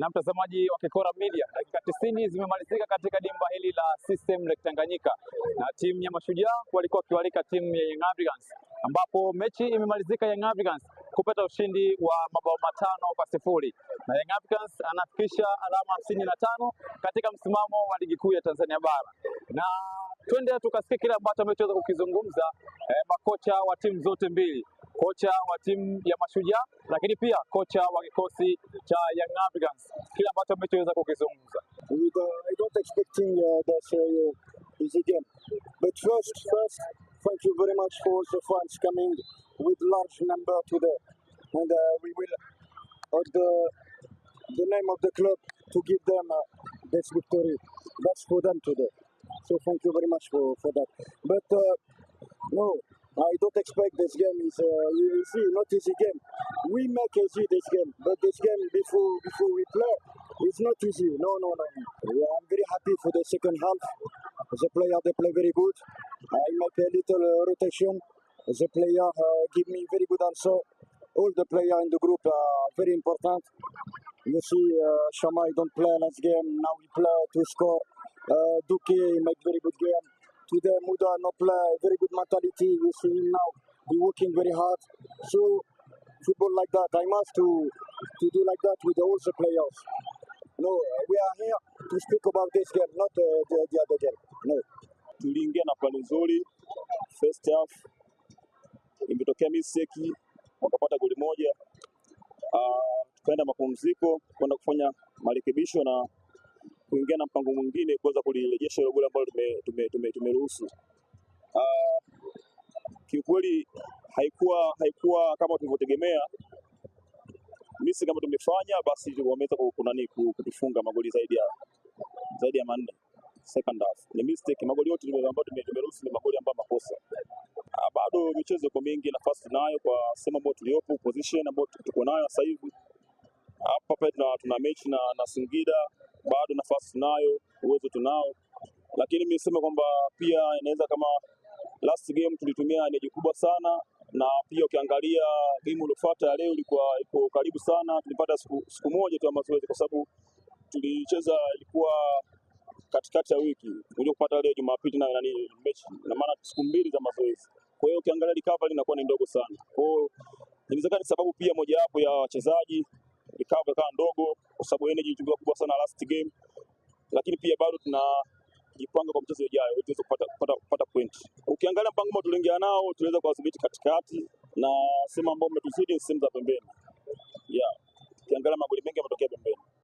Na mtazamaji wa Kikora Media, dakika 90 zimemalizika katika dimba hili la System Lake Tanganyika, na timu ya Mashujaa walikuwa wakiwalika timu ya Young Africans, ambapo mechi imemalizika Young Africans kupata ushindi wa mabao 5-0, na Young Africans anafikisha alama 55 katika msimamo wa ligi kuu ya Tanzania bara. Na twende tukasikia kile ambacho ameweza kukizungumza makocha wa timu zote mbili, kocha wa timu ya Mashujaa lakini pia kocha wa kikosi cha Young Africans, kile ambacho ameweza kukizungumza. I don't expecting that easy game, but first thank you very much for the fans coming with large number today, and we will at the name of the club to give them this victory. That's for them today, so thank you very much for that. But no, I don't expect this game is easy, not easy game. We make easy this game, but this game before we play, it's not easy. No. I'm very happy for the second half. The player they play very good. I make a little rotation. The player give me very good answer. All the player in the group are very important. You see, Shamai don't play last game. Now we play to score. Duque make very good game. Today Muda no play, very good mentality. You see him now, he working very hard. So football like that, I must to do like that with all the players. No, we are here to speak about this game, not the other game. No. Tuliingia na plani nzuri. First half imetokea mistake, wakapata goli moja. Tukaenda mapumziko kwenda kufanya marekebisho na kuingia na mpango mwingine kuweza kulirejesha ile goli ambalo tumeruhusu. Kiukweli haikuwa kama tulivyotegemea. Misi kama tumefanya basi wameweza kutufunga magoli zaidi ya 4 second half. Ni mistake, magoli yote ambayo tumeruhusu ni magoli ambayo makosa. Bado michezo iko mingi, nafasi tunayo kwa sema ambayo tuliopo, position ambayo tuko nayo sasa hivi. Hapa tuna mechi na Singida, bado nafasi tunayo, uwezo tunao. Lakini mimi nisema kwamba pia inaweza kama last game tulitumia energy kubwa sana, na pia ukiangalia game iliyofuata leo iko karibu sana. Tulipata siku moja tu ya mazoezi kwa sababu tulicheza ilikuwa katikati ya wiki. Tulikuja kupata leo Jumapili na mechi, na maana siku 2 za mazoezi. Kwa hiyo ukiangalia recovery inakuwa ni ndogo sana. Kwa hiyo inawezekana sababu pia moja wapo ya wachezaji recovery kama ndogo kwa sababu energy ilikuwa kubwa sana last game. Lakini pia bado tunajipanga kwa mchezo ujao ili tuweze kupata point. Ukiangalia mpango ambao tuliingia nao, tuliweza kuwadhibiti katikati na sema ambao umetuzidi sehemu za pembeni. Ukiangalia magoli mengi yametokea pembeni.